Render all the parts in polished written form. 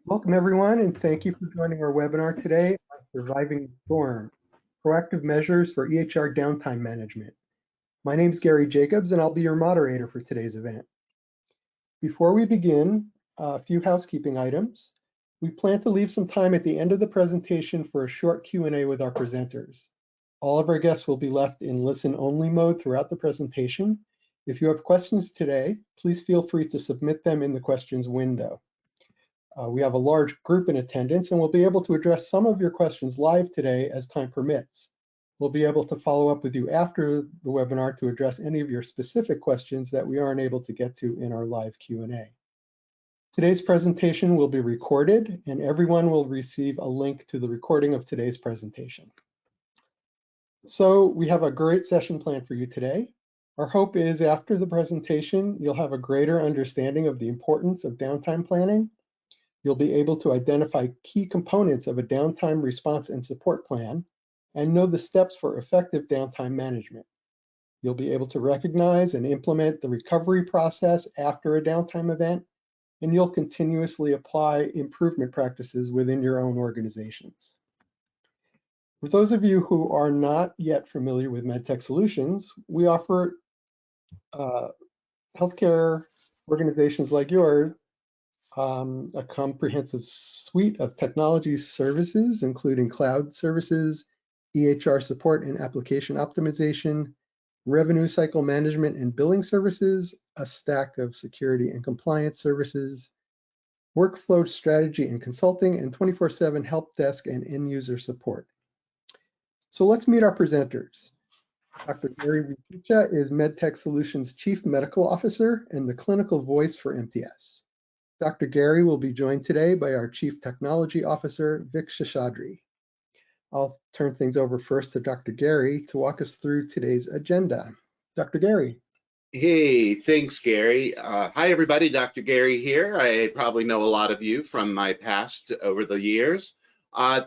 Welcome, everyone, and thank you for joining our webinar today on Surviving the Storm, Proactive Measures for EHR Downtime Management. My name is Gary Jacobs, and I'll be your moderator for today's event. Before we begin, a few housekeeping items. We plan to leave some time at the end of the presentation for a short Q&A with our presenters. All of our guests will be left in listen-only mode throughout the presentation. If you have questions today, please feel free to submit them in the questions window. We have a large group in attendance and we'll be able to address some of your questions live today as time permits. We'll be able to follow up with you after the webinar to address any of your specific questions that we aren't able to get to in our live Q&A. Today's presentation will be recorded and everyone will receive a link to the recording of today's presentation. So we have a great session planned for you today. Our hope is after the presentation, you'll have a greater understanding of the importance of downtime planning. You'll be able to identify key components of a downtime response and support plan and know the steps for effective downtime management. You'll be able to recognize and implement the recovery process after a downtime event, and you'll continuously apply improvement practices within your own organizations. For those of you who are not yet familiar with MedTech Solutions, we offer healthcare organizations like yours a comprehensive suite of technology services, including cloud services, EHR support and application optimization, revenue cycle management and billing services, a stack of security and compliance services, workflow strategy and consulting, and 24/7 help desk and end user support. So let's meet our presenters. Dr. Gary Rupicha is MedTech Solutions Chief Medical Officer and the clinical voice for MTS. Dr. Gary will be joined today by our Chief Technology Officer, Vic Sheshadri. I'll turn things over first to Dr. Gary to walk us through today's agenda. Dr. Gary. Hey, thanks, Gary. Hi, everybody. Dr. Gary here. I probably know a lot of you from my past over the years.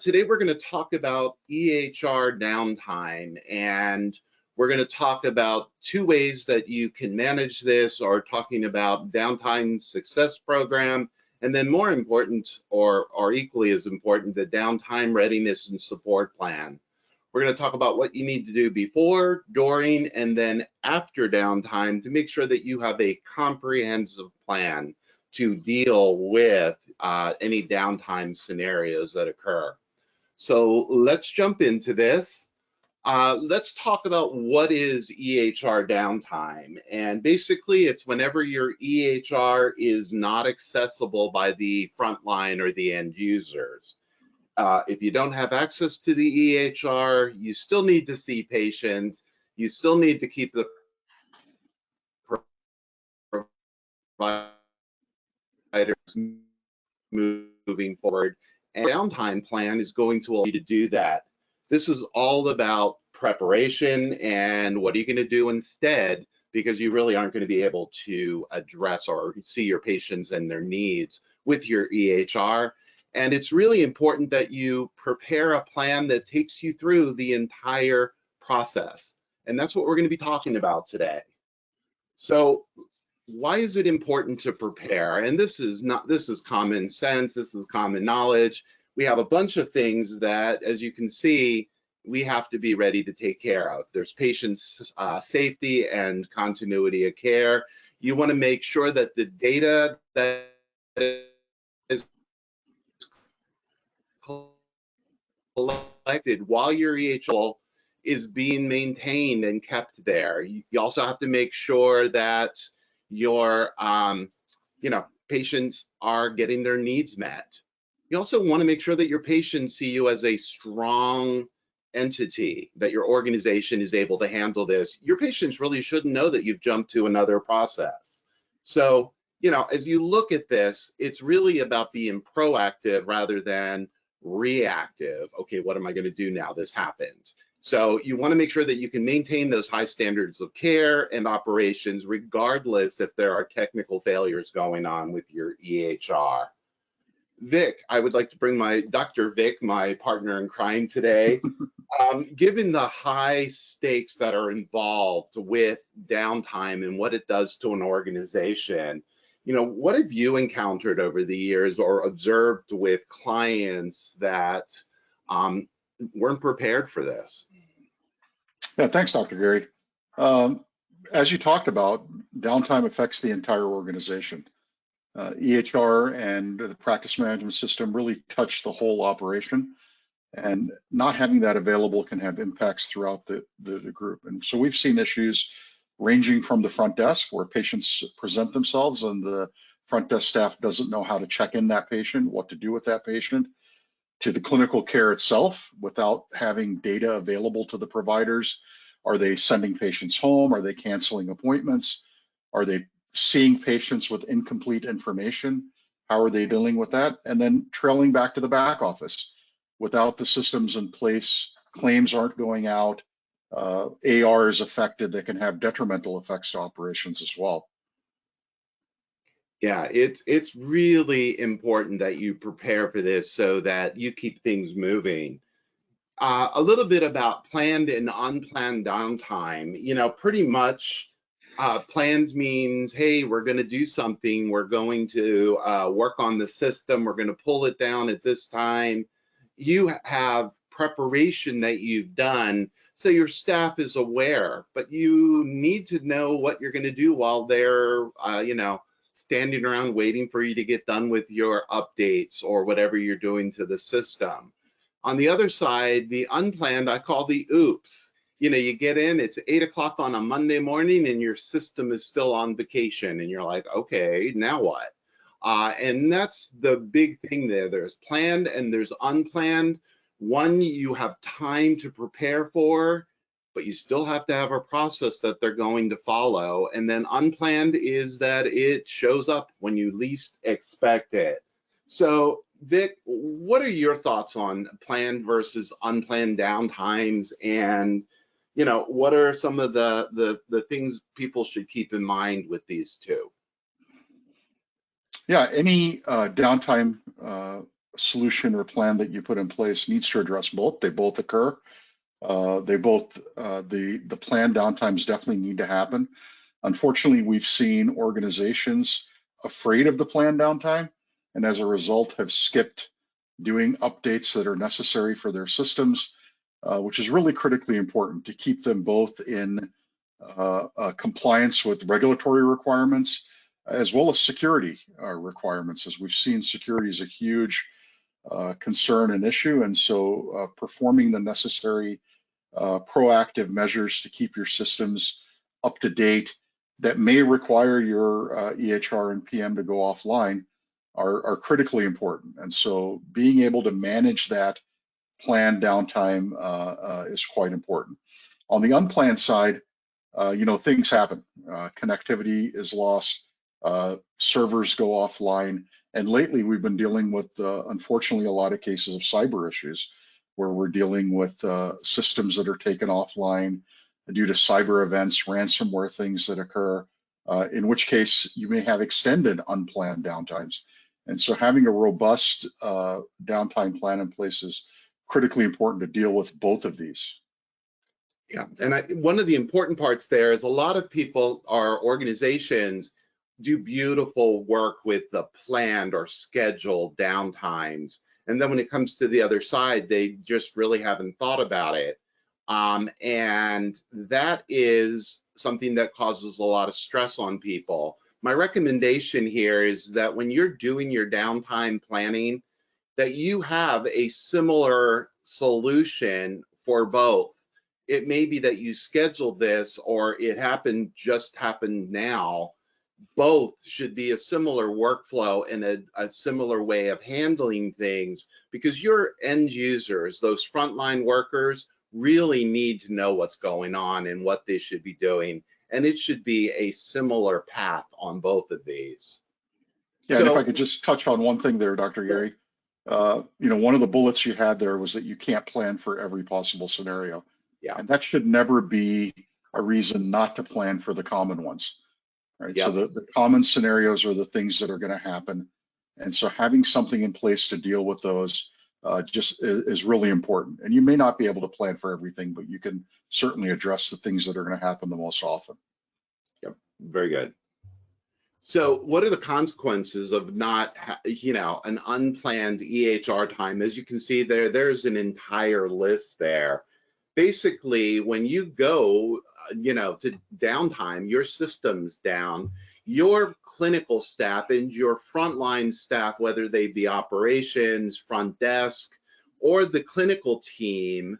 Today, we're going to talk about EHR downtime, and we're going to talk about two ways that you can manage this, or talking about downtime success program, and then more important, or equally as important, the downtime readiness and support plan. We're going to talk about what you need to do before, during, and then after downtime to make sure that you have a comprehensive plan to deal with any downtime scenarios that occur. So let's jump into this. Let's talk about what is EHR downtime. And basically, it's whenever your EHR is not accessible by the frontline or the end users. If you don't have access to the EHR, you still need to see patients. You still need to keep the providers moving forward. And downtime plan is going to allow you to do that. This is all about preparation and what are you going to do instead, because you really aren't going to be able to address or see your patients and their needs with your EHR. And it's really important that you prepare a plan that takes you through the entire process. And that's what we're going to be talking about today. So why is it important to prepare? And this is common sense, this is common knowledge. We have a bunch of things that, as you can see, we have to be ready to take care of. There's patient safety and continuity of care. You want to make sure that the data that is collected while your EHR is being maintained and kept there. You also have to make sure that your patients are getting their needs met. You also want to make sure that your patients see you as a strong entity, that your organization is able to handle this. Your patients really shouldn't know that you've jumped to another process. So, as you look at this, it's really about being proactive rather than reactive. Okay, what am I going to do now? This happened. So you want to make sure that you can maintain those high standards of care and operations, regardless if there are technical failures going on with your EHR. Vic, I would like to bring Dr. Vic, my partner in crime today. Given the high stakes that are involved with downtime and what it does to an organization, What have you encountered over the years or observed with clients that weren't prepared for this? Yeah, thanks, Dr. Gary. Um, as you talked about, downtime affects the entire organization. EHR and the practice management system really touch the whole operation, and not having that available can have impacts throughout the group. And so we've seen issues ranging from the front desk where patients present themselves and the front desk staff doesn't know how to check in that patient, what to do with that patient, to the clinical care itself without having data available to the providers. Are they sending patients home? Are they canceling appointments? Are they seeing patients with incomplete information? How are they dealing with that? And then trailing back to the back office. Without the systems in place, claims aren't going out, AR is affected, that can have detrimental effects to operations as well. Yeah, it's really important that you prepare for this so that you keep things moving. A little bit about planned and unplanned downtime. Pretty much planned means, hey, we're going to do something. We're going to work on the system. We're going to pull it down at this time. You have preparation that you've done, so your staff is aware, but you need to know what you're going to do while they're, standing around waiting for you to get done with your updates or whatever you're doing to the system. On the other side, the unplanned, I call the oops. You get in, it's 8 o'clock on a Monday morning and your system is still on vacation and you're like, okay, now what? And that's the big thing there. There's planned and there's unplanned. One you have time to prepare for, but you still have to have a process that they're going to follow. And then unplanned is that it shows up when you least expect it. So Vic, what are your thoughts on planned versus unplanned downtimes? And, what are some of the things people should keep in mind with these two? Yeah, any downtime solution or plan that you put in place needs to address both. They both occur. The planned downtimes definitely need to happen. Unfortunately, we've seen organizations afraid of the planned downtime, and as a result have skipped doing updates that are necessary for their systems, which is really critically important to keep them both in compliance with regulatory requirements as well as security requirements. As we've seen, security is a huge concern and issue, and so performing the necessary proactive measures to keep your systems up to date that may require your EHR and PM to go offline are critically important. And so being able to manage that planned downtime is quite important. On the unplanned side, things happen. Connectivity is lost, servers go offline, and lately we've been dealing with, unfortunately, a lot of cases of cyber issues where we're dealing with systems that are taken offline due to cyber events, ransomware things that occur, in which case you may have extended unplanned downtimes. And so having a robust downtime plan in place is critically important to deal with both of these. Yeah, and one of the important parts there is a lot of people or organizations do beautiful work with the planned or scheduled downtimes. And then when it comes to the other side, they just really haven't thought about it. And that is something that causes a lot of stress on people. My recommendation here is that when you're doing your downtime planning, that you have a similar solution for both. It may be that you scheduled this or it just happened now. Both should be a similar workflow and a similar way of handling things, because your end users, those frontline workers, really need to know what's going on and what they should be doing. And it should be a similar path on both of these. Yeah, and if I could just touch on one thing there, Dr. Gary, one of the bullets you had there was that you can't plan for every possible scenario. Yeah. And that should never be a reason not to plan for the common ones, right? Yep. So the common scenarios are the things that are going to happen. And so having something in place to deal with those just is really important. And you may not be able to plan for everything, but you can certainly address the things that are going to happen the most often. Yep, very good. So what are the consequences of not, an unplanned EHR time? As you can see there, there's an entire list there. Basically, when you go, to downtime, your system's down, your clinical staff and your frontline staff, whether they be operations, front desk, or the clinical team,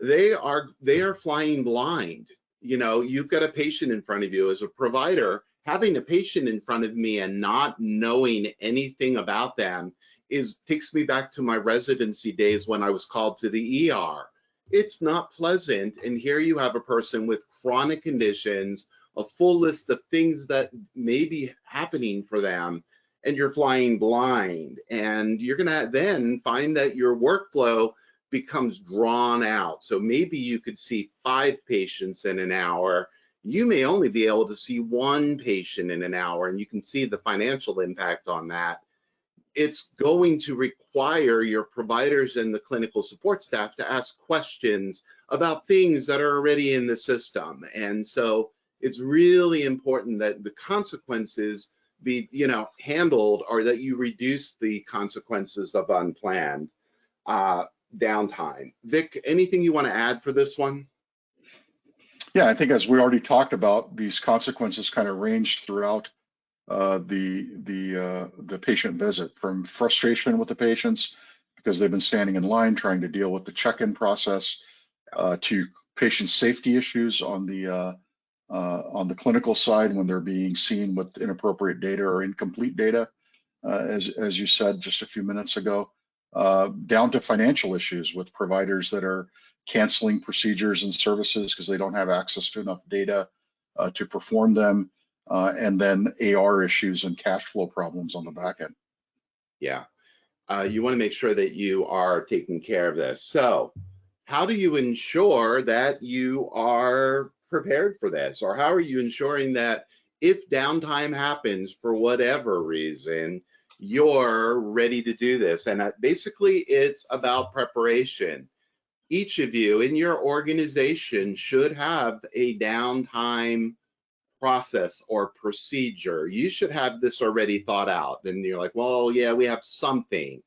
they are flying blind. You've got a patient in front of you. As a provider, having a patient in front of me and not knowing anything about them takes me back to my residency days when I was called to the ER. It's not pleasant. And here you have a person with chronic conditions, a full list of things that may be happening for them, and you're flying blind. And you're going to then find that your workflow becomes drawn out. So maybe you could see 5 patients in an hour. You may only be able to see 1 patient in an hour, and you can see the financial impact on that. It's going to require your providers and the clinical support staff to ask questions about things that are already in the system. And so it's really important that the consequences be, handled, or that you reduce the consequences of unplanned downtime. Vic, anything you want to add for this one? Yeah, I think as we already talked about, these consequences kind of range throughout the patient visit, from frustration with the patients because they've been standing in line trying to deal with the check-in process, to patient safety issues on the clinical side when they're being seen with inappropriate data or incomplete data, as you said just a few minutes ago, down to financial issues with providers that are canceling procedures and services because they don't have access to enough data to perform them, and then AR issues and cash flow problems on the back end. Yeah, you want to make sure that you are taking care of this. So how do you ensure that you are prepared for this? Or how are you ensuring that if downtime happens for whatever reason, you're ready to do this? And basically, it's about preparation. Each of you in your organization should have a downtime process or procedure. You should have this already thought out. And you're like, well, yeah, we have something.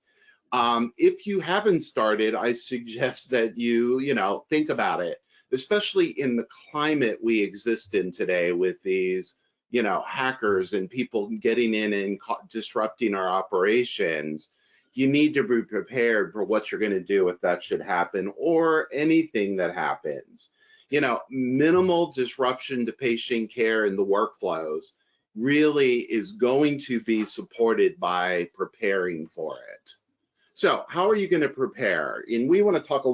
If you haven't started, I suggest that you think about it, especially in the climate we exist in today with these, hackers and people getting in and disrupting our operations. You need to be prepared for what you're going to do if that should happen, or anything that happens. Minimal disruption to patient care and the workflows really is going to be supported by preparing for it. So how are you going to prepare? And I'm going to talk a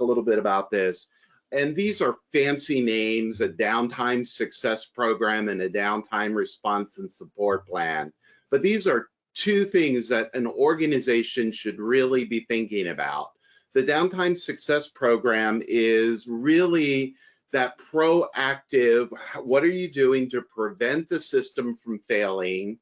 little bit about this. And these are fancy names: a downtime success program and a downtime response and support plan. But these are 2 things that an organization should really be thinking about. The downtime success program is really that proactive, what are you doing to prevent the system from failing?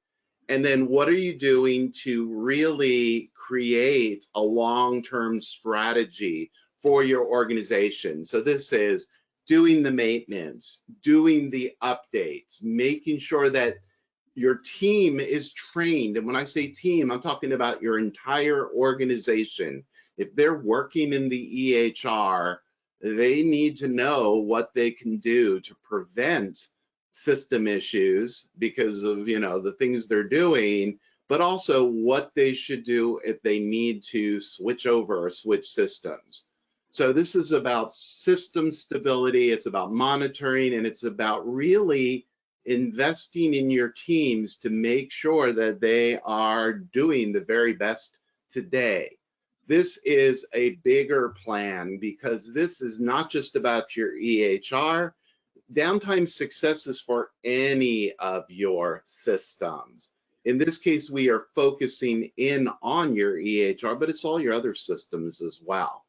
And then what are you doing to really create a long-term strategy for your organization? So this is doing the maintenance, doing the updates, making sure that your team is trained. And when I say team, I'm talking about your entire organization. If they're working in the EHR, they need to know what they can do to prevent system issues because of the things they're doing, but also what they should do if they need to switch over or switch systems. So this is about system stability, it's about monitoring, and it's about really investing in your teams to make sure that they are doing the very best today. This is a bigger plan because this is not just about your EHR. Downtime success is for any of your systems. In this case, we are focusing in on your EHR, but it's all your other systems as well.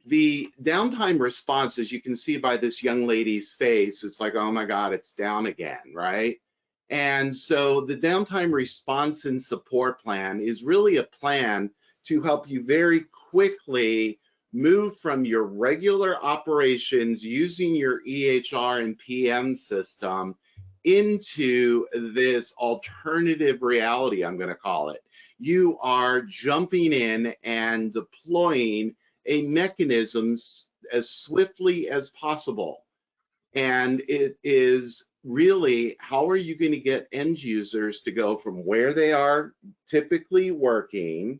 The downtime response, as you can see by this young lady's face, it's like, oh my God, it's down again, right? And so the downtime response and support plan is really a plan to help you very quickly move from your regular operations using your EHR and PM system into this alternative reality, I'm going to call it. You are jumping in and deploying a mechanism as swiftly as possible. And it is really, how are you going to get end users to go from where they are typically working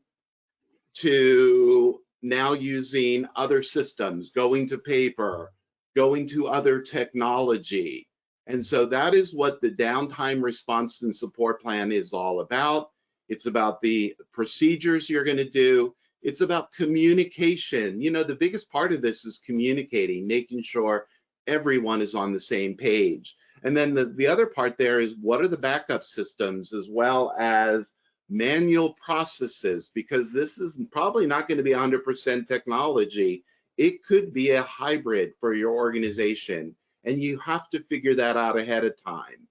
to now using other systems, going to paper, going to other technology. And so that is what the downtime response and support plan is all about. It's about the procedures you're going to do. It's about communication. You know, the biggest part of this is communicating, making sure everyone is on the same page. And then the other part there is, what are the backup systems, as well as manual processes, because this is probably not going to be 100% technology. It could be a hybrid for your organization, and you have to figure that out ahead of time.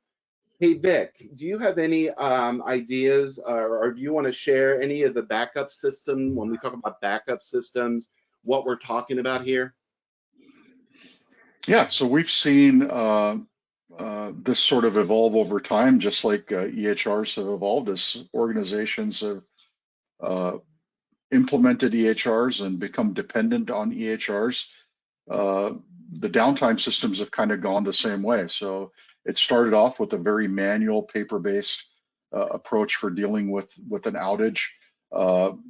Hey, Vic, do you have any ideas, or do you want to share any of the backup system when we talk about backup systems, what we're talking about here? Yeah, so we've seen this sort of evolve over time, just like EHRs have evolved as organizations have implemented EHRs and become dependent on EHRs. The downtime systems have kind of gone the same way. So it started off with a very manual, paper-based approach for dealing with an outage,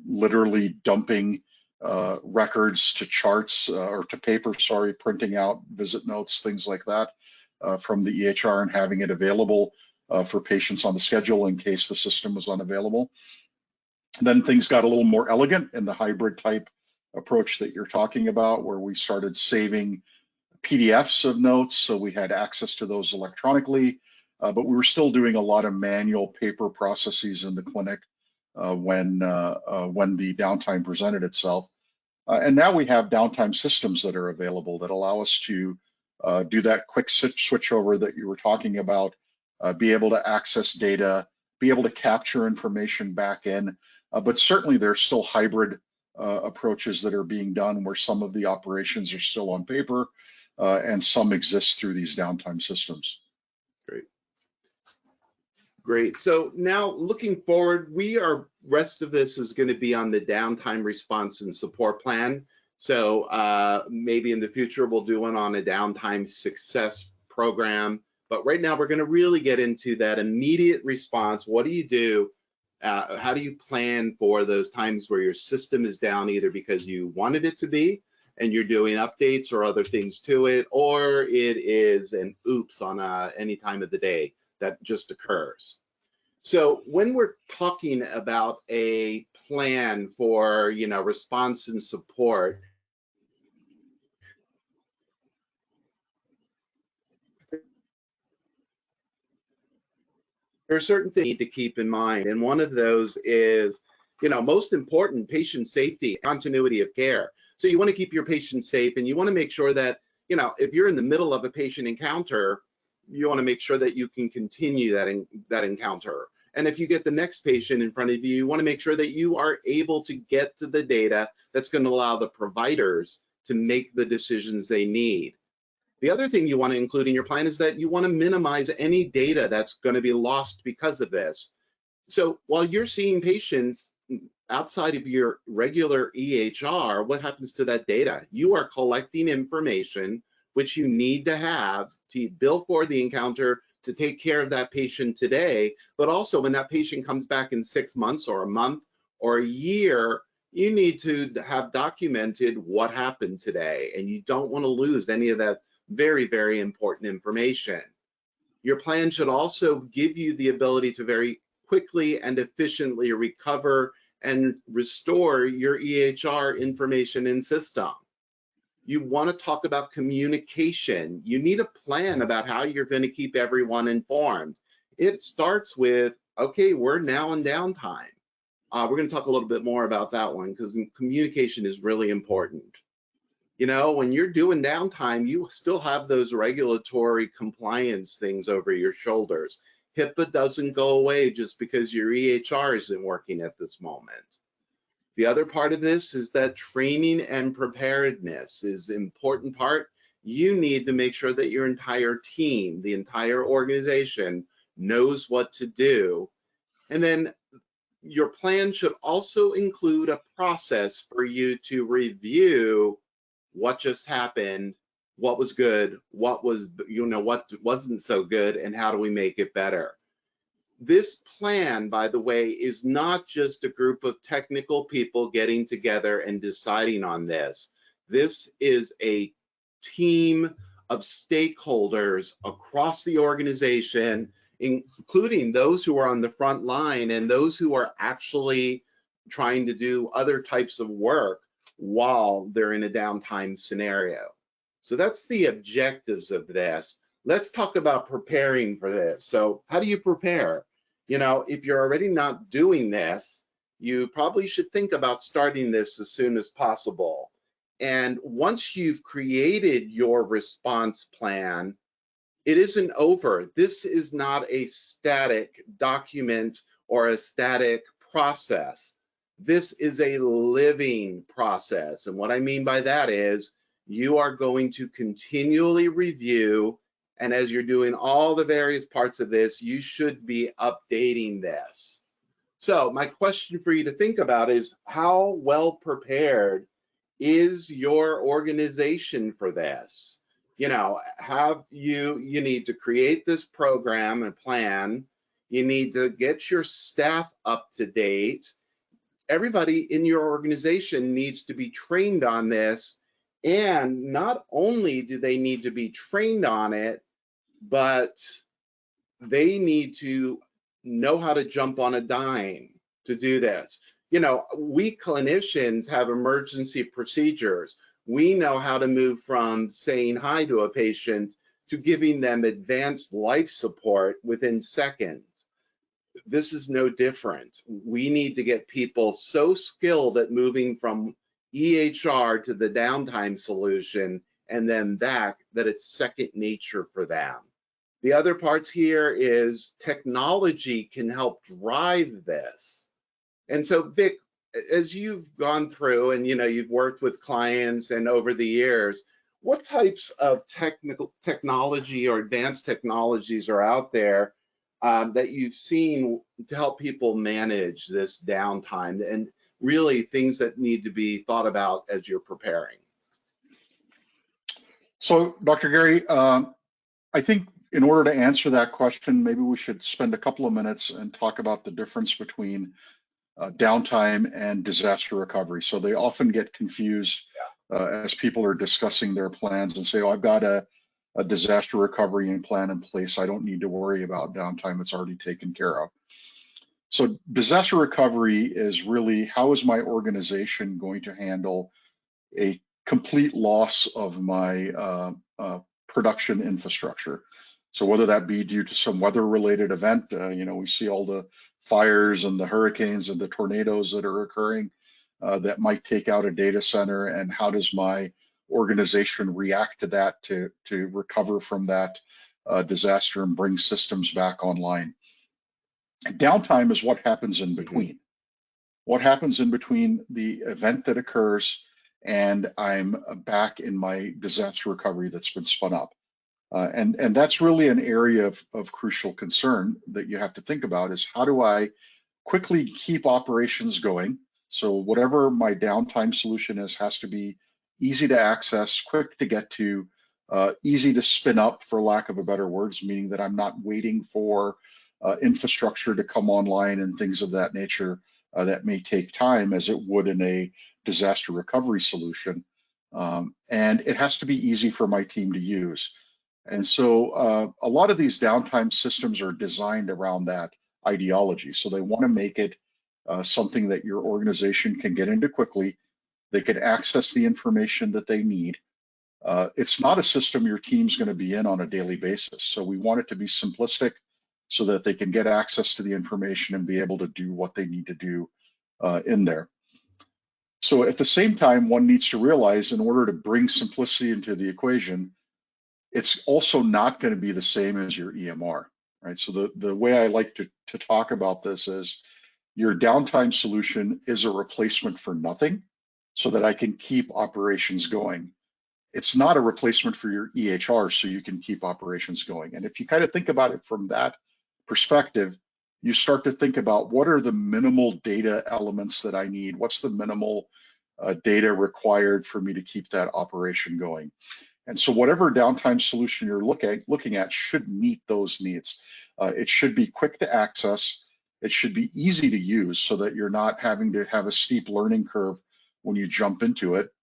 literally dumping records to charts or to paper, sorry, printing out visit notes, things like that from the EHR and having it available for patients on the schedule in case the system was unavailable. Then things got a little more elegant in the hybrid type approach that you're talking about, where we started saving PDFs of notes, so we had access to those electronically, but we were still doing a lot of manual paper processes in the clinic when the downtime presented itself. And now we have downtime systems that are available that allow us to do that quick switch over that you were talking about, be able to access data, be able to capture information back in. But certainly there's still hybrid approaches that are being done where some of the operations are still on paper and some exist through these downtime systems. Great. Great. So now looking forward, rest of this is going to be on the downtime response and support plan. So maybe in the future we'll do one on a downtime success program. But right now we're going to really get into that immediate response. What do you do? How do you plan for those times where your system is down, either because you wanted it to be and you're doing updates or other things to it, or it is an oops on any time of the day that just occurs. So when we're talking about a plan for, response and support, there are certain things you need to keep in mind. And one of those is, most important, patient safety, continuity of care. So you want to keep your patient safe, and you want to make sure that, if you're in the middle of a patient encounter, you want to make sure that you can continue that encounter. And if you get the next patient in front of you, you want to make sure that you are able to get to the data that's going to allow the providers to make the decisions they need. The other thing you want to include in your plan is that you want to minimize any data that's going to be lost because of this. So while you're seeing patients outside of your regular EHR, what happens to that data? You are collecting information which you need to have to bill for the encounter, to take care of that patient today, but also when that patient comes back in 6 months or a month or a year, you need to have documented what happened today, and you don't want to lose any of that very, very important information. Your plan should also give you the ability to very quickly and efficiently recover and restore your EHR information and system. You want to talk about communication. You need a plan about how you're going to keep everyone informed. It starts with, okay, we're now in downtime. We're going to talk a little bit more about that one because communication is really important. When you're doing downtime, you still have those regulatory compliance things over your shoulders. HIPAA doesn't go away just because your EHR isn't working at this moment. The other part of this is that training and preparedness is an important part. you need to make sure that your entire team, the entire organization, knows what to do. And then your plan should also include a process for you to review what just happened, what was good, what was, what wasn't so good, and how do we make it better. This plan, by the way, is not just a group of technical people getting together and deciding on this. This is a team of stakeholders across the organization, including those who are on the front line and those who are actually trying to do other types of work while they're in a downtime scenario. So that's the objectives of this. Let's talk about preparing for this. So how do you prepare? If you're already not doing this, you probably should think about starting this as soon as possible. And once you've created your response plan, it isn't over. This is not a static document or a static process. This is a living process. And what I mean by that is you are going to continually review, and as you're doing all the various parts of this, you should be updating this. So my question for you to think about is, how well prepared is your organization for this? You need to create this program and plan. You need to get your staff up to date. Everybody in your organization needs to be trained on this. And not only do they need to be trained on it, but they need to know how to jump on a dime to do this. We clinicians have emergency procedures. We know how to move from saying hi to a patient to giving them advanced life support within seconds. This is no different. We need to get people so skilled at moving from EHR to the downtime solution and then back that it's second nature for them. The other parts here is technology can help drive this. And so, Vic, as you've gone through and you've worked with clients and over the years, what types of technology or advanced technologies are out there that you've seen to help people manage this downtime, and really things that need to be thought about as you're preparing? So, Dr. Gary, I think in order to answer that question, maybe we should spend a couple of minutes and talk about the difference between downtime and disaster recovery. So they often get confused as people are discussing their plans and say, oh, I've got a disaster recovery plan in place. I don't need to worry about downtime. It's already taken care of. So disaster recovery is really, how is my organization going to handle a complete loss of my production infrastructure? So whether that be due to some weather-related event, we see all the fires and the hurricanes and the tornadoes that are occurring that might take out a data center, and how does my organization react to that to recover from that disaster and bring systems back online? Downtime is what happens in between. What happens in between the event that occurs and I'm back in my disaster recovery that's been spun up. And that's really an area of crucial concern that you have to think about, is how do I quickly keep operations going? So whatever my downtime solution is has to be easy to access, quick to get to, easy to spin up, for lack of a better words, meaning that I'm not waiting for infrastructure to come online and things of that nature that may take time, as it would in a disaster recovery solution. And it has to be easy for my team to use. And so a lot of these downtime systems are designed around that ideology. So they want to make it something that your organization can get into quickly. They can access the information that they need. It's not a system your team's going to be in on a daily basis. So we want it to be simplistic so that they can get access to the information and be able to do what they need to do in there. So at the same time, one needs to realize, in order to bring simplicity into the equation, it's also not going to be the same as your EMR, right? So the way I like to talk about this is, your downtime solution is a replacement for nothing so that I can keep operations going. it's not a replacement for your EHR, so you can keep operations going. And if you kind of think about it from that perspective, you start to think about what are the minimal data elements that I need? What's the minimal data required for me to keep that operation going? And so whatever downtime solution you're looking at should meet those needs. It should be quick to access. It should be easy to use so that you're not having to have a steep learning curve when you jump into it.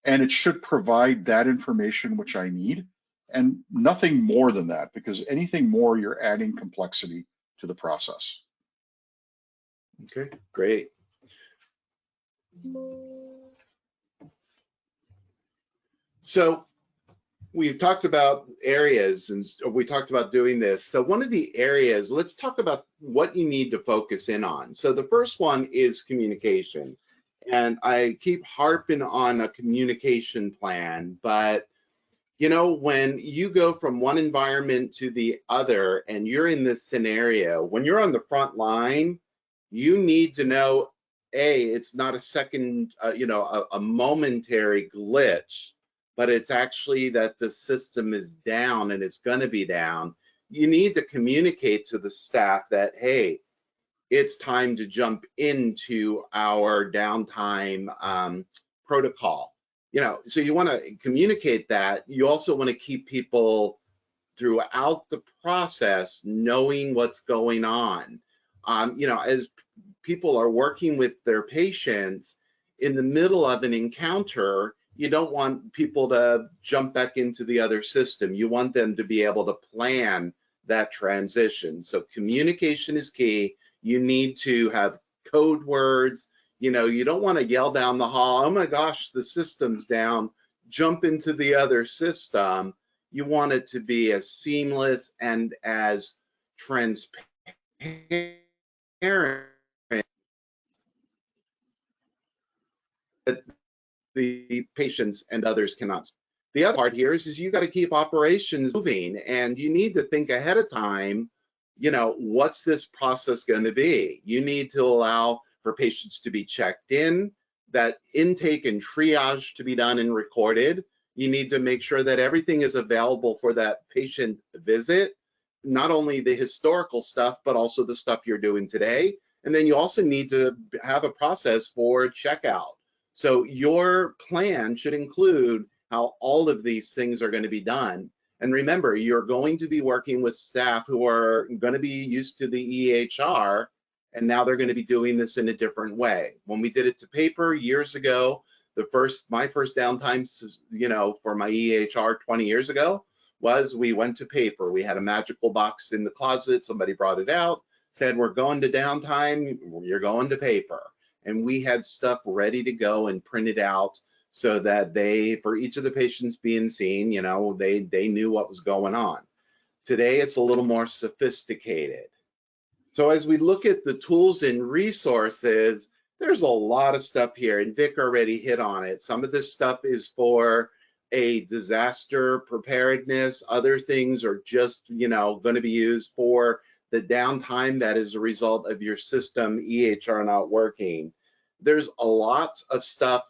And it should provide that information which I need and nothing more than that, because anything more, you're adding complexity to the process. Okay, great. So we've talked about areas and we talked about doing this. So one of the areas, let's talk about what you need to focus in on. So the first one is communication. And I keep harping on a communication plan, but you know, when you go from one environment to the other and you're in this scenario, when you're on the front line, you need to know, A, it's not a second, a momentary glitch, but it's actually that the system is down and it's going to be down. You need to communicate to the staff that, hey, it's time to jump into our downtime protocol. You know, so you want to communicate that. You also want to keep people throughout the process knowing what's going on. As people are working with their patients in the middle of an encounter, you don't want people to jump back into the other system. You want them to be able to plan that transition. So communication is key. You need to have code words. You know, you don't want to yell down the hall, oh my gosh, the system's down, jump into the other system. You want it to be as seamless and as transparent that the patients and others cannot. The other part here is you got to keep operations moving, and you need to think ahead of time, you know, what's this process going to be? You need to allow for patients to be checked in, that intake and triage to be done and recorded. You need to make sure that everything is available for that patient visit, not only the historical stuff, but also the stuff you're doing today. And then you also need to have a process for checkout. So your plan should include how all of these things are going to be done. And remember, you're going to be working with staff who are going to be used to the EHR, and now they're going to be doing this in a different way. When we did it to paper years ago, my first downtime, you know, for my EHR 20 years ago was we went to paper. We had a magical box in the closet. Somebody brought it out, said, we're going to downtime, you're going to paper. And we had stuff ready to go and printed out so that for each of the patients being seen, you know, they knew what was going on. Today, it's a little more sophisticated. So as we look at the tools and resources, there's a lot of stuff here, and Vic already hit on it. Some of this stuff is for a disaster preparedness. Other things are just, you know, going to be used for the downtime that is a result of your system EHR not working. There's a lot of stuff.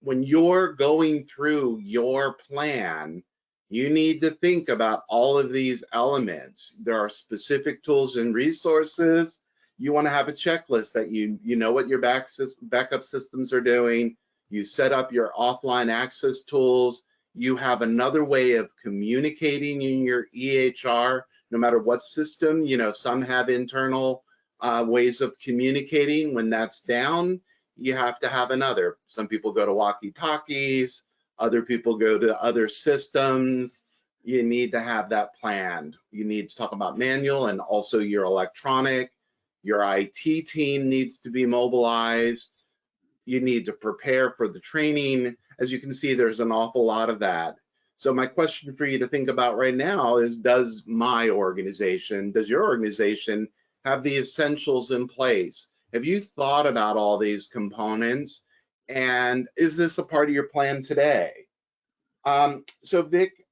When you're going through your plan, you need to think about all of these elements. There are specific tools and resources. You want to have a checklist that you know what your backup systems are doing. You set up your offline access tools. You have another way of communicating in your EHR, no matter what system. You know, some have internal ways of communicating. When that's down, you have to have another. Some people go to walkie-talkies, other people go to other systems. You need to have that planned. You need to talk about manual and also your electronic. Your IT team needs to be mobilized. You need to prepare for the training. As you can see, there's an awful lot of that. So my question for you to think about right now is, does your organization have the essentials in place? Have you thought about all these components? And is this a part of your plan today? So Vic,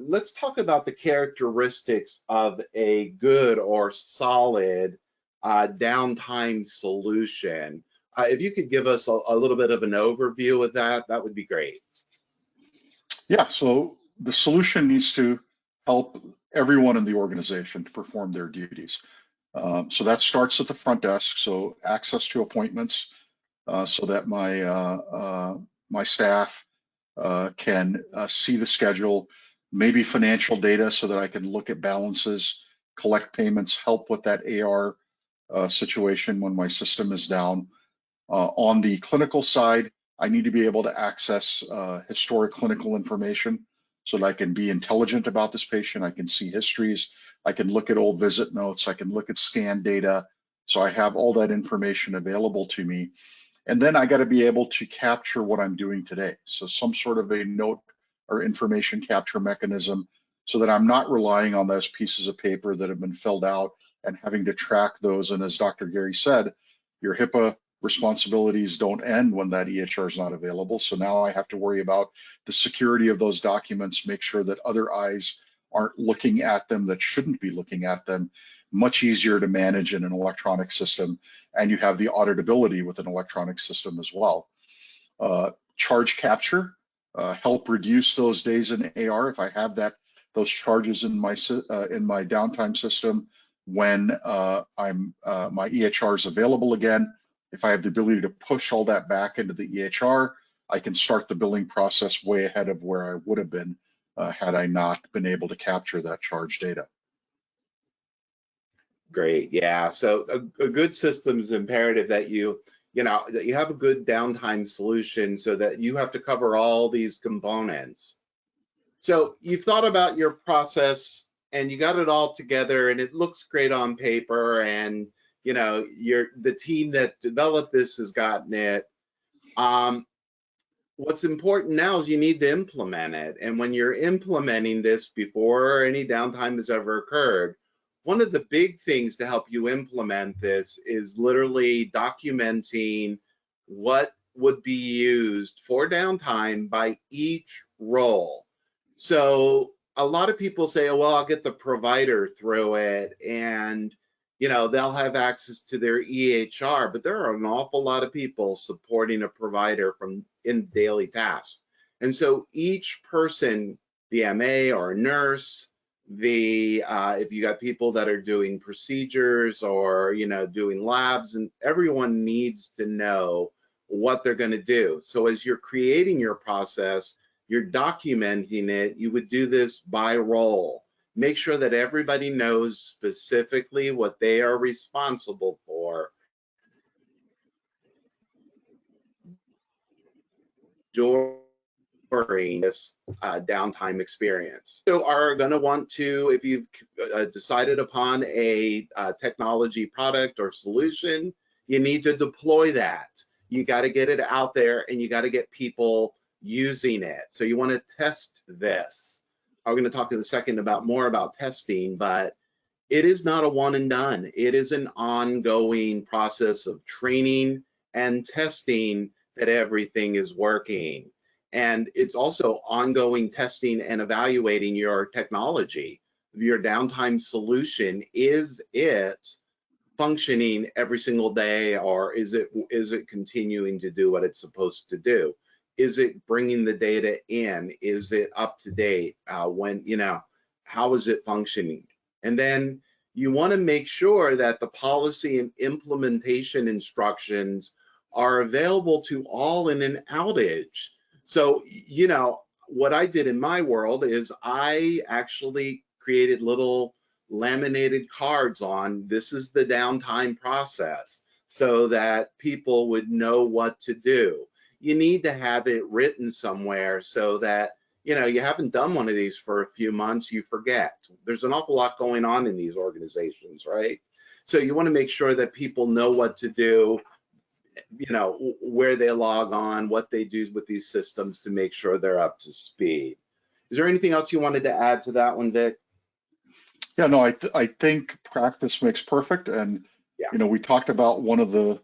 let's talk about the characteristics of a good or solid downtime solution. If you could give us a little bit of an overview of that, that would be great. Yeah, so the solution needs to help everyone in the organization to perform their duties. So that starts at the front desk, so access to appointments, so that my staff can see the schedule, maybe financial data so that I can look at balances, collect payments, help with that AR situation when my system is down. On the clinical side, I need to be able to access historic clinical information so that I can be intelligent about this patient. I can see histories. I can look at old visit notes. I can look at scan data. So I have all that information available to me. And then I got to be able to capture what I'm doing today. So some sort of a note or information capture mechanism so that I'm not relying on those pieces of paper that have been filled out and having to track those. And as Dr. Gary said, your HIPAA responsibilities don't end when that EHR is not available. So now I have to worry about the security of those documents, make sure that other eyes aren't looking at them that shouldn't be looking at them. Much easier to manage in an electronic system, and you have the auditability with an electronic system as well. Charge capture, help reduce those days in AR if I have those charges in my downtime system when my EHR is available again. If I have the ability to push all that back into the EHR, I can start the billing process way ahead of where I would have been had I not been able to capture that charge data. Great. Yeah. So a good system is imperative that that you have a good downtime solution so that you have to cover all these components. So you've thought about your process and you got it all together and it looks great on paper, and the team that developed this has gotten it. What's important now is you need to implement it. And when you're implementing this before any downtime has ever occurred, one of the big things to help you implement this is literally documenting what would be used for downtime by each role. So a lot of people say, oh, well, I'll get the provider through it and they'll have access to their EHR, but there are an awful lot of people supporting a provider in daily tasks. And so each person, the MA or a nurse, if you got people that are doing procedures or doing labs, and everyone needs to know what they're going to do. So as you're creating your process, you're documenting it. You would do this by role. Make sure that everybody knows specifically what they are responsible for during this downtime experience. So are going to want to, if you've decided upon a technology product or solution, you need to deploy that. You got to get it out there and you got to get people using it. So you want to test this. I'm going to talk in a second more about testing, but it is not a one and done. It is an ongoing process of training and testing that everything is working. And it's also ongoing testing and evaluating your technology, your downtime solution. Is it functioning every single day, or is it continuing to do what it's supposed to do? Is it bringing the data in? Is it up to date? How is it functioning? And then you want to make sure that the policy and implementation instructions are available to all in an outage. So, what I did in my world is I actually created little laminated cards on this is the downtime process so that people would know what to do. You need to have it written somewhere so that you haven't done one of these for a few months, you forget. There's an awful lot going on in these organizations, right? So you want to make sure that people know what to do, where they log on, what they do with these systems to make sure they're up to speed. Is there anything else you wanted to add to that one, Vic? Yeah, no, I think practice makes perfect. And, Yeah. We talked about one of the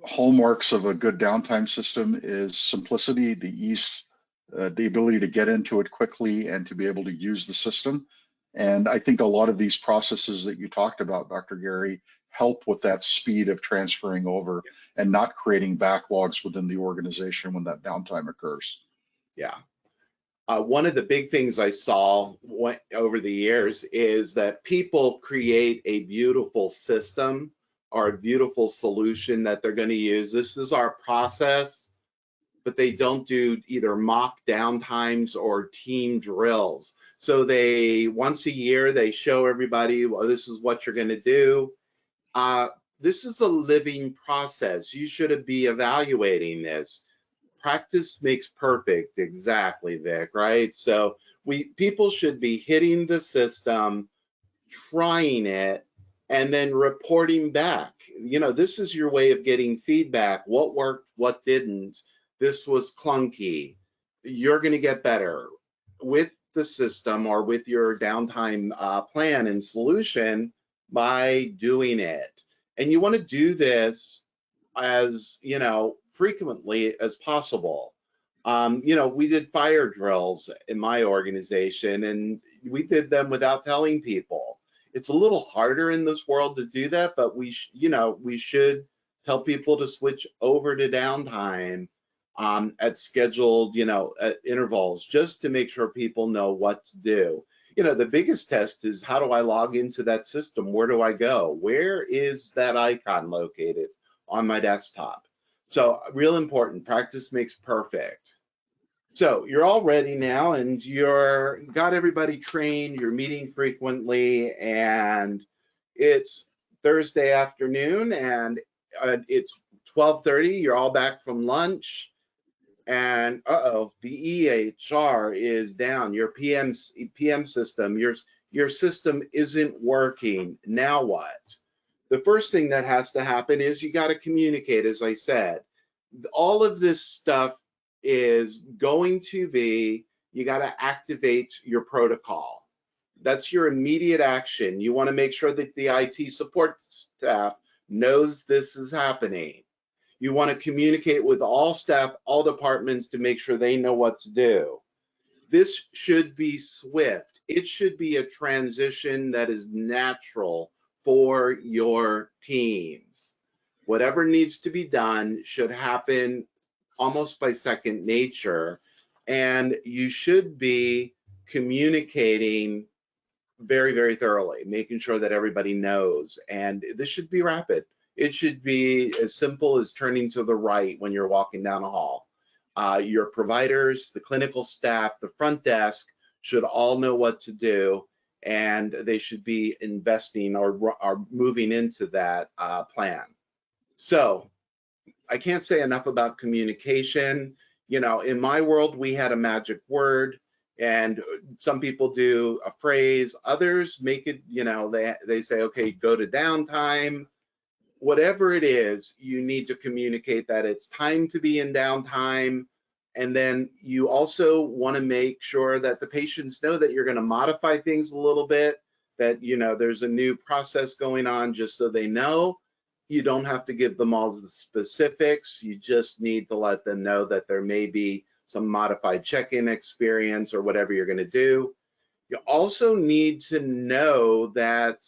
hallmarks of a good downtime system is simplicity, the ease, the ability to get into it quickly and to be able to use the system. And I think a lot of these processes that you talked about, Dr. Gary, help with that speed of transferring over and not creating backlogs within the organization when that downtime occurs. Yeah. One of the big things I saw over the years is that people create a beautiful system or a beautiful solution that they're going to use. This is our process, but they don't do either mock downtimes or team drills. So they, once a year, they show everybody, well, this is what you're going to do. This is a living process. You should be evaluating this. Practice makes perfect. Exactly, Vic, right? So people should be hitting the system, trying it, and then reporting back. You know, this is your way of getting feedback. What worked, what didn't. This was clunky. You're going to get better with the system or with your downtime plan and solution by doing it. And you want to do this as, you know, frequently as possible. You know, we did fire drills in my organization, and we did them without telling people. It's a little harder in this world to do that, but you know, we should tell people to switch over to downtime at scheduled, you know, at intervals, just to make sure people know what to do. You know, the biggest test is, how do I log into that system? Where do I go? Where is that icon located on my desktop? So real important, practice makes perfect. So you're all ready now, and you're got everybody trained, you're meeting frequently, and it's Thursday afternoon, and it's 12:30, you're all back from lunch, and the EHR is down, your PM system, your system isn't working. Now what? The first thing that has to happen is you got to communicate, as I said. All of this stuff is going to be, you got to activate your protocol. That's your immediate action. You want to make sure that the IT support staff knows this is happening. You want to communicate with all staff, all departments, to make sure they know what to do. This should be swift. It should be a transition that is natural for your teams. Whatever needs to be done should happen almost by second nature, and you should be communicating very, very thoroughly, making sure that everybody knows. And this should be rapid. It should be as simple as turning to the right when you're walking down a hall. Your providers, the clinical staff, the front desk should all know what to do, and they should be investing or moving into that plan. So I can't say enough about communication. You know, in my world, we had a magic word, and some people do a phrase, others make it, you know, they say, okay, go to downtime. Whatever it is, you need to communicate that it's time to be in downtime. And then you also want to make sure that the patients know that you're going to modify things a little bit, that, you know, there's a new process going on, just so they know. You don't have to give them all the specifics. You just need to let them know that there may be some modified check-in experience or whatever you're going to do. You also need to know that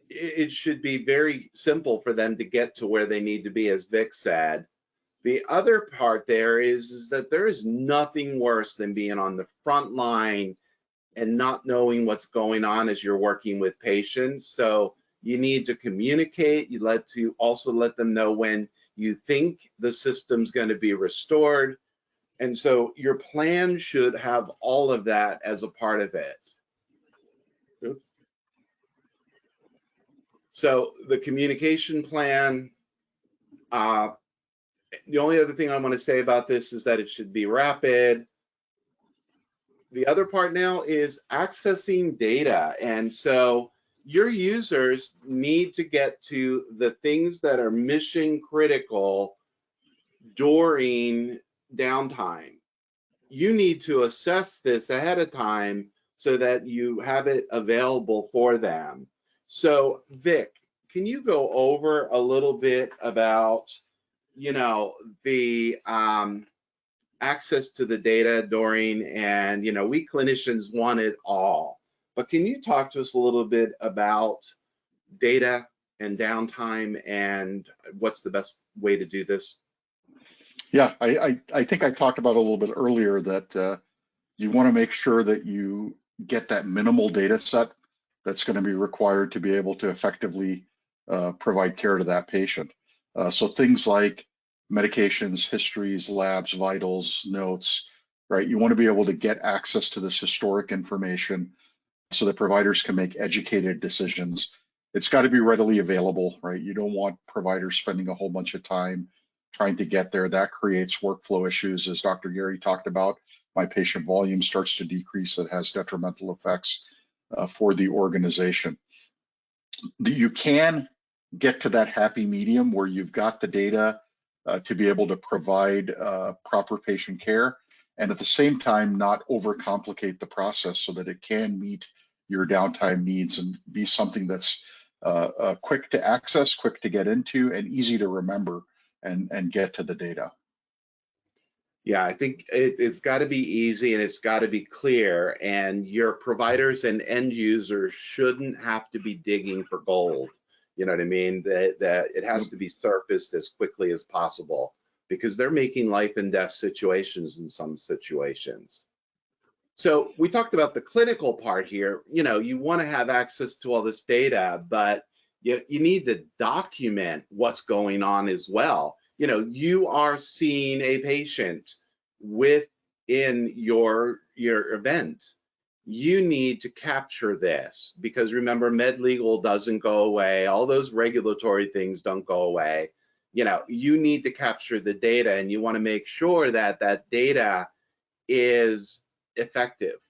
it should be very simple for them to get to where they need to be, as Vic said. The other part there is that there is nothing worse than being on the front line and not knowing what's going on as you're working with patients. So you need to communicate. You also let them know when you think the system's going to be restored. And so your plan should have all of that as a part of it. Oops. So the communication plan, the only other thing I want to say about this is that it should be rapid. The other part now is accessing data. And so your users need to get to the things that are mission critical during downtime. You need to assess this ahead of time so that you have it available for them. So Vic, can you go over a little bit about, you know, the access to the data during, and, you know, we clinicians want it all, but can you talk to us a little bit about data and downtime and what's the best way to do this? Yeah, I think I talked about a little bit earlier that you want to make sure that you get that minimal data set that's going to be required to be able to effectively provide care to that patient. So things like medications, histories, labs, vitals, notes, right? You want to be able to get access to this historic information so that providers can make educated decisions. It's got to be readily available, right? You don't want providers spending a whole bunch of time trying to get there. That creates workflow issues, as Dr. Gary talked about. My patient volume starts to decrease. That has detrimental effects for the organization. You can get to that happy medium where you've got the data to be able to provide proper patient care, and at the same time not overcomplicate the process so that it can meet your downtime needs and be something that's quick to access, quick to get into, and easy to remember and get to the data. Yeah, I think it's got to be easy and it's got to be clear, and your providers and end users shouldn't have to be digging for gold. You know what I mean? That it has to be surfaced as quickly as possible because they're making life and death situations in some situations. So we talked about the clinical part here. You know, you want to have access to all this data, but you need to document what's going on as well. You know, you are seeing a patient within your event. You need to capture this because remember, med legal doesn't go away. All those regulatory things don't go away. You know, you need to capture the data, and you want to make sure that that data is effective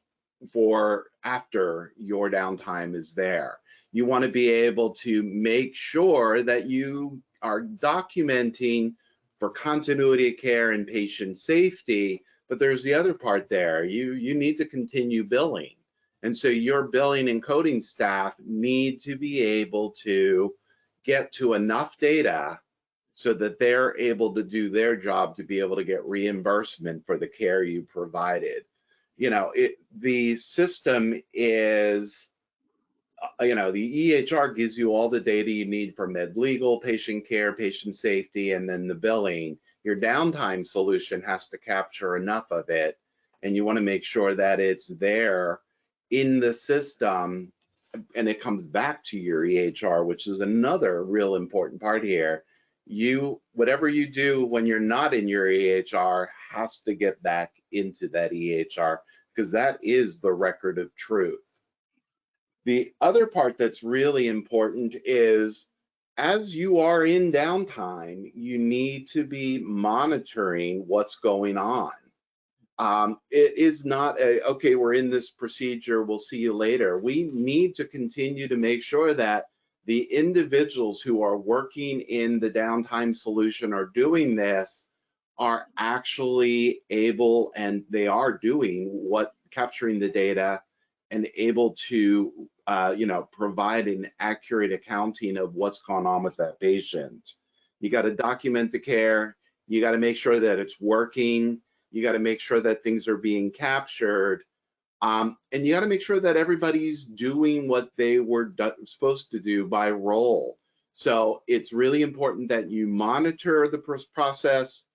for after your downtime is there. You want to be able to make sure that you are documenting for continuity of care and patient safety, but there's the other part there. You need to continue billing. And so your billing and coding staff need to be able to get to enough data so that they're able to do their job to be able to get reimbursement for the care you provided. You know, the system is, you know, the EHR gives you all the data you need for med legal, patient care, patient safety, and then the billing. Your downtime solution has to capture enough of it, and you want to make sure that it's there in the system, and it comes back to your EHR, which is another real important part here. Whatever you do when you're not in your EHR has to get back into that EHR because that is the record of truth. The other part that's really important is as you are in downtime, you need to be monitoring what's going on. It is not okay, we're in this procedure, we'll see you later. We need to continue to make sure that the individuals who are working in the downtime solution are doing this are actually able, and they are doing capturing the data and able to provide an accurate accounting of what's going on with that patient. You got to document the care. You got to make sure that it's working. You got to make sure that things are being captured. And you got to make sure that everybody's doing what they were supposed to do by role. So it's really important that you monitor the process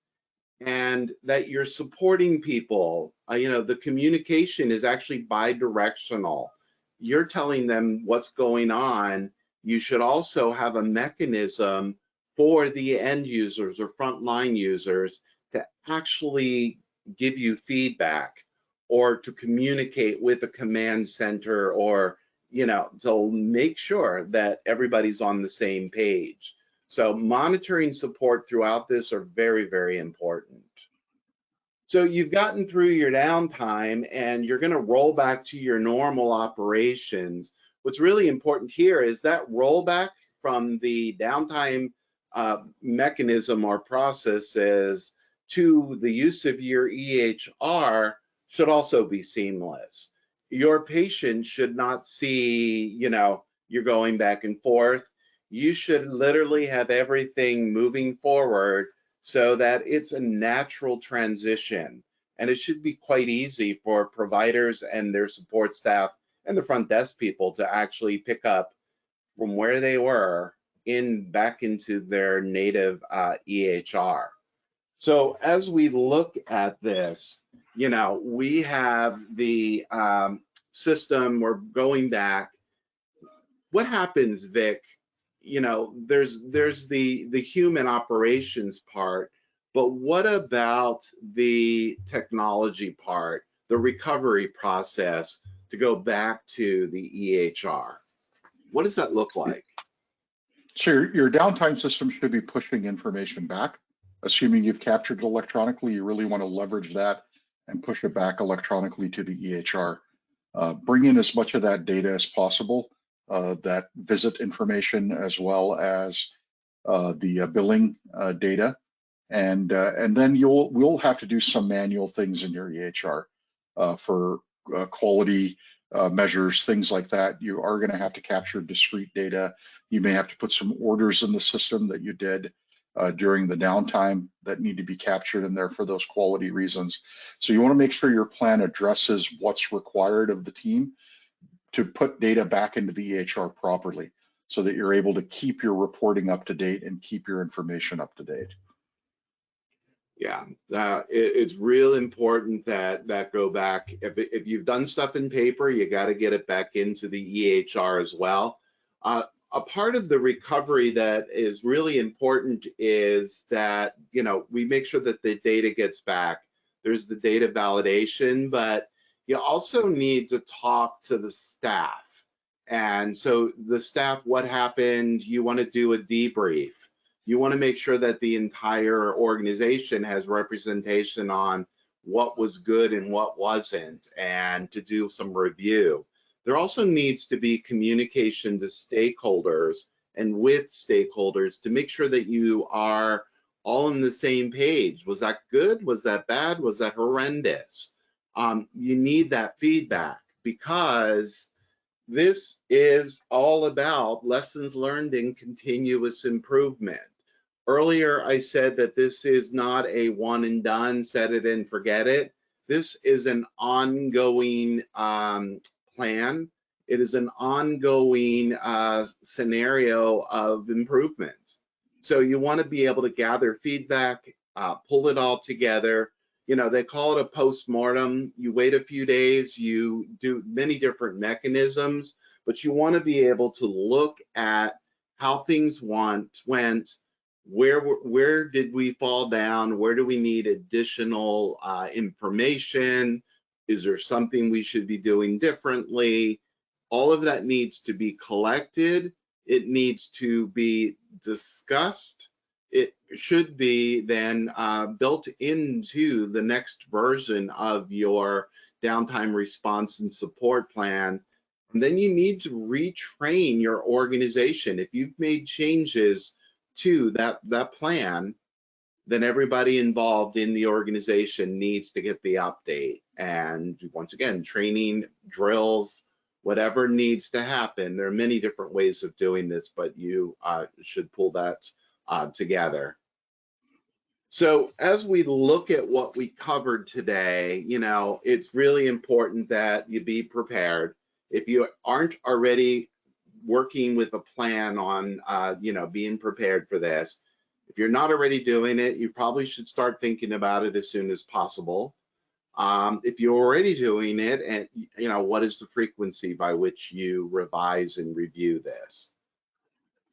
and that you're supporting people. The communication is actually bi-directional. You're telling them what's going on. You should also have a mechanism for the end users or frontline users to actually give you feedback or to communicate with a command center or, to make sure that everybody's on the same page. So monitoring support throughout this are very, very important. So you've gotten through your downtime and you're going to roll back to your normal operations. What's really important here is that rollback from the downtime mechanism or processes to the use of your EHR should also be seamless. Your patient should not see, you're going back and forth. You should literally have everything moving forward so that it's a natural transition. And it should be quite easy for providers and their support staff and the front desk people to actually pick up from where they were back into their native EHR. So as we look at this, we have the system, we're going back. What happens, Vic? There's the human operations part, but what about the technology part, the recovery process to go back to the EHR? What does that look like? So your downtime system should be pushing information back. Assuming you've captured it electronically, you really want to leverage that and push it back electronically to the EHR. Bring in as much of that data as possible, that visit information as well as the billing data, and then we'll have to do some manual things in your EHR for quality measures, things like that. You are going to have to capture discrete data. You may have to put some orders in the system that you did during the downtime that need to be captured in there for those quality reasons. So you want to make sure your plan addresses what's required of the team to put data back into the EHR properly so that you're able to keep your reporting up to date and keep your information up to date. Yeah, it's real important that go back. If you've done stuff in paper, you got to get it back into the EHR as well. A part of the recovery that is really important is that we make sure that the data gets back. There's the data validation, but you also need to talk to the staff. And so the staff, what happened? You want to do a debrief. You want to make sure that the entire organization has representation on what was good and what wasn't, and to do some review. There also needs to be communication to stakeholders and with stakeholders to make sure that you are all on the same page. Was that good? Was that bad? Was that horrendous? You need that feedback, because this is all about lessons learned and continuous improvement. Earlier, I said that this is not a one and done, set it and forget it. This is an ongoing plan. It is an ongoing scenario of improvement. So you want to be able to gather feedback, pull it all together. They call it a post-mortem. You wait a few days, you do many different mechanisms, but you want to be able to look at how things went, where did we fall down, where do we need additional information, is there something we should be doing differently. All of that needs to be collected. It needs to be discussed. It should be then built into the next version of your downtime response and support plan. And then you need to retrain your organization. If you've made changes to that plan, then everybody involved in the organization needs to get the update. And once again, training, drills, whatever needs to happen. There are many different ways of doing this, but you should pull that together. So as we look at what we covered today, it's really important that you be prepared. If you aren't already working with a plan on, being prepared for this, if you're not already doing it, you probably should start thinking about it as soon as possible. If you're already doing it, and what is the frequency by which you revise and review this?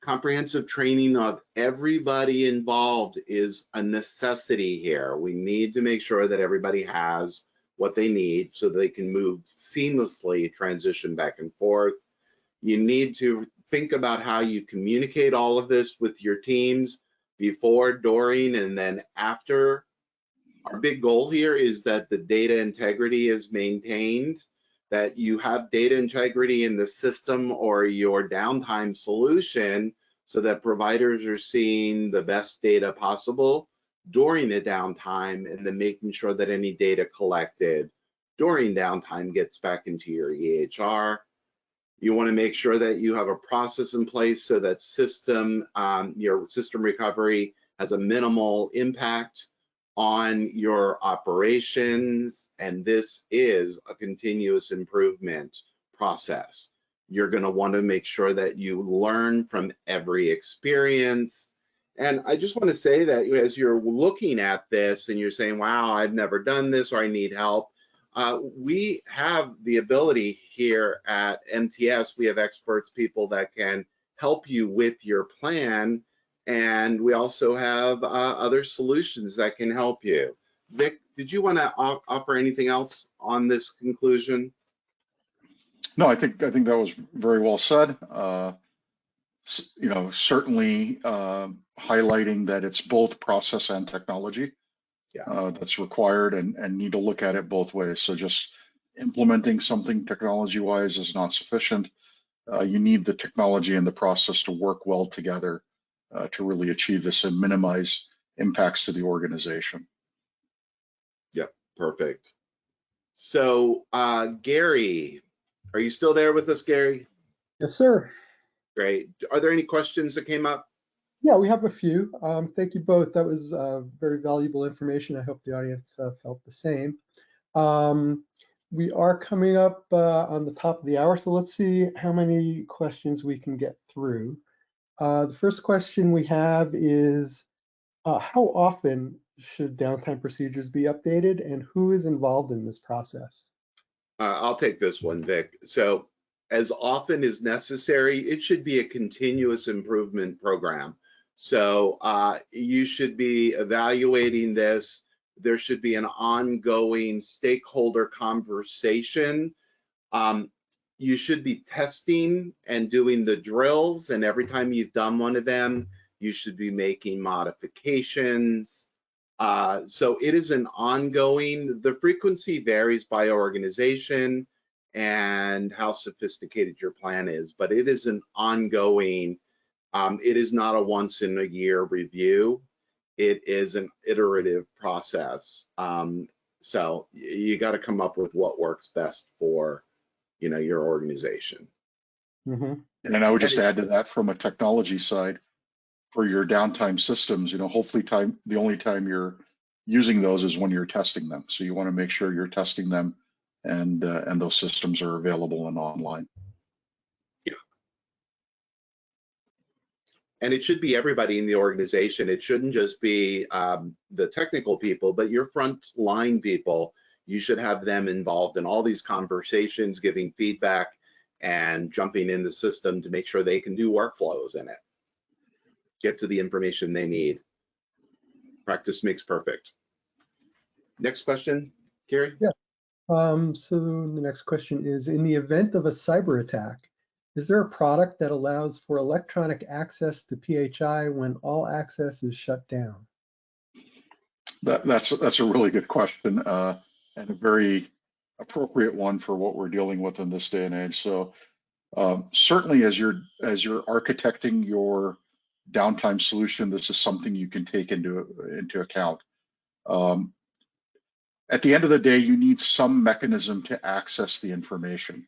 Comprehensive training of everybody involved is a necessity here. We need to make sure that everybody has what they need so they can move seamlessly, transition back and forth. You need to think about how you communicate all of this with your teams before, during, and then after. Our big goal here is that the data integrity is maintained, that you have data integrity in the system or your downtime solution so that providers are seeing the best data possible during the downtime, and then making sure that any data collected during downtime gets back into your EHR. You want to make sure that you have a process in place so that your system recovery has a minimal impact on your operations, and this is a continuous improvement process. You're going to want to make sure that you learn from every experience And I just want to say that as you're looking at this and you're saying, wow, I've never done this or I need help, we have the ability here at MTS. We have experts, people that can help you with your plan. And we also have other solutions that can help you. Vic, did you want to offer anything else on this conclusion? No, I think that was very well said. Certainly highlighting that it's both process and technology that's required, and need to look at it both ways. So just implementing something technology-wise is not sufficient. You need the technology and the process to work well together to really achieve this and minimize impacts to the organization. Yep, perfect. So, Gary, are you still there with us, Gary? Yes, sir. Great. Are there any questions that came up? Yeah, we have a few. Thank you both. That was very valuable information. I hope the audience felt the same. We are coming up on the top of the hour, so let's see how many questions we can get through. The first question we have is, how often should downtime procedures be updated, and who is involved in this process? I'll take this one, Vic. So, as often as necessary, it should be a continuous improvement program. So, you should be evaluating this. There should be an ongoing stakeholder conversation. You should be testing and doing the drills, and every time you've done one of them, you should be making modifications. So it is an ongoing, the frequency varies by organization and how sophisticated your plan is, but it is an ongoing, it is not a once in a year review. It is an iterative process. So you got to come up with what works best for, your organization. Mm-hmm. And I would just add to that, from a technology side, for your downtime systems, hopefully the only time you're using those is when you're testing them. So you want to make sure you're testing them and those systems are available and online. Yeah. And it should be everybody in the organization. It shouldn't just be the technical people, but your front line people. You should have them involved in all these conversations, giving feedback and jumping in the system to make sure they can do workflows in it. Get to the information they need. Practice makes perfect. Next question, Gary? Yeah. So the next question is, in the event of a cyber attack, is there a product that allows for electronic access to PHI when all access is shut down? That's a really good question, and a very appropriate one for what we're dealing with in this day and age. So certainly as you're architecting your downtime solution, this is something you can take into account. At the end of the day, you need some mechanism to access the information.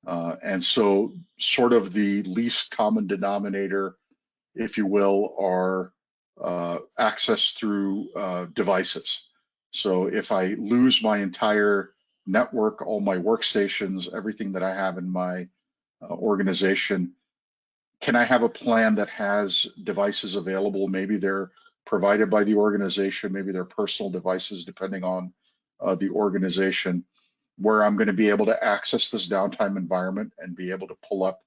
And so sort of the least common denominator, if you will, are access through devices. So if I lose my entire network, all my workstations, everything that I have in my organization, can I have a plan that has devices available? Maybe they're provided by the organization, maybe they're personal devices, depending on the organization, where I'm going to be able to access this downtime environment and be able to pull up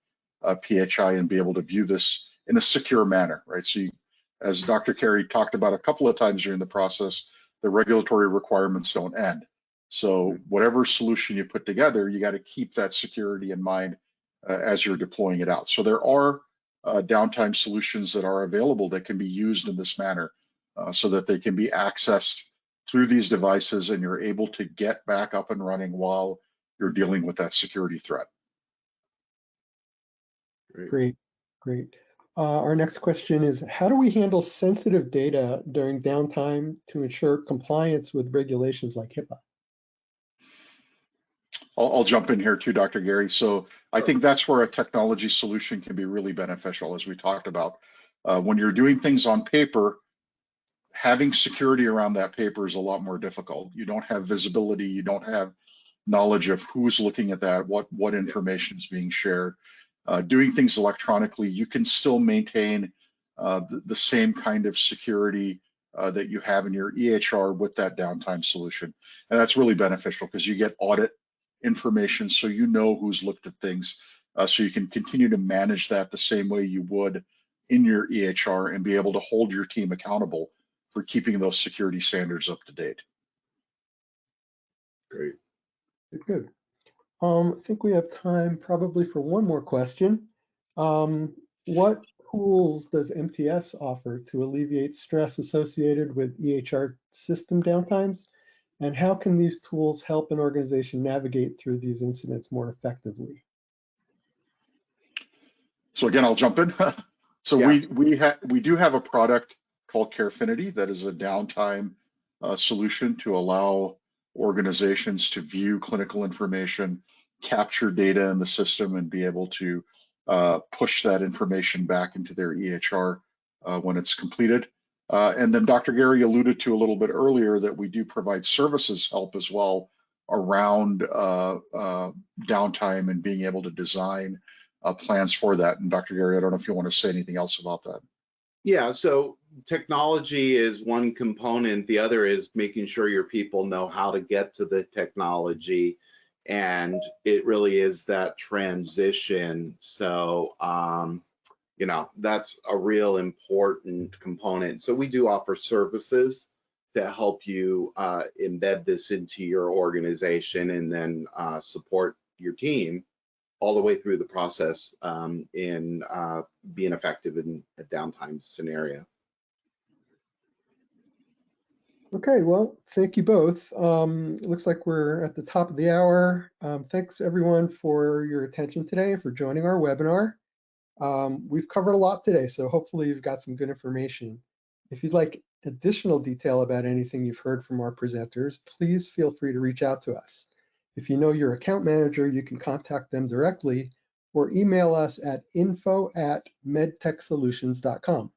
PHI and be able to view this in a secure manner, right? So as Dr. Carey talked about a couple of times during the process, the regulatory requirements don't end. So whatever solution you put together, you got to keep that security in mind as you're deploying it out. So there are downtime solutions that are available that can be used in this manner so that they can be accessed through these devices and you're able to get back up and running while you're dealing with that security threat. Great. Our next question is, how do we handle sensitive data during downtime to ensure compliance with regulations like HIPAA? I'll jump in here too, Dr. Gary. So I think that's where a technology solution can be really beneficial, as we talked about. When you're doing things on paper, having security around that paper is a lot more difficult. You don't have visibility, you don't have knowledge of who's looking at that, what information is being shared. Doing things electronically, you can still maintain the same kind of security that you have in your EHR with that downtime solution. And that's really beneficial because you get audit information, so you know who's looked at things, so you can continue to manage that the same way you would in your EHR and be able to hold your team accountable for keeping those security standards up to date. Great. Good. I think we have time probably for one more question. What tools does MTS offer to alleviate stress associated with EHR system downtimes? And how can these tools help an organization navigate through these incidents more effectively? So again, I'll jump in. So Yeah. we do have a product called Carefinity that is a downtime solution to allow organizations to view clinical information, capture data in the system, and be able to push that information back into their EHR when it's completed. And then Dr. Gary alluded to a little bit earlier that we do provide services help as well around downtime and being able to design plans for that. And Dr. Gary, I don't know if you want to say anything else about that. Yeah, so technology is one component. The other is making sure your people know how to get to the technology. And it really is that transition. So, you know, that's a real important component. So we do offer services to help you embed this into your organization and then support your team all the way through the process in being effective in a downtime scenario. Okay, well, thank you both. It looks like we're at the top of the hour. Thanks everyone for your attention today and for joining our webinar. We've covered a lot today, so hopefully you've got some good information. If you'd like additional detail about anything you've heard from our presenters, please feel free to reach out to us. If you know your account manager, you can contact them directly or email us at info@medtechsolutions.com.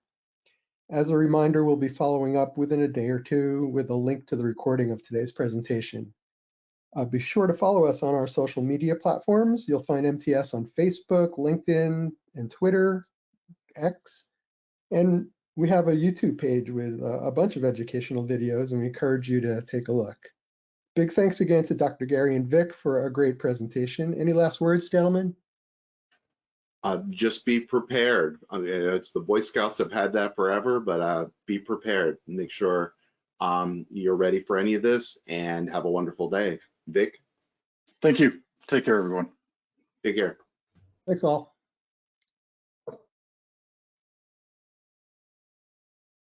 As a reminder, we'll be following up within a day or two with a link to the recording of today's presentation. Be sure to follow us on our social media platforms. You'll find MTS on Facebook, LinkedIn, and Twitter, X. And we have a YouTube page with a bunch of educational videos, and we encourage you to take a look. Big thanks again to Dr. Gary and Vic for a great presentation. Any last words, gentlemen? Just be prepared. I mean, it's the Boy Scouts have had that forever, but be prepared. Make sure you're ready for any of this and have a wonderful day. Vic? Thank you. Take care, everyone. Take care. Thanks all.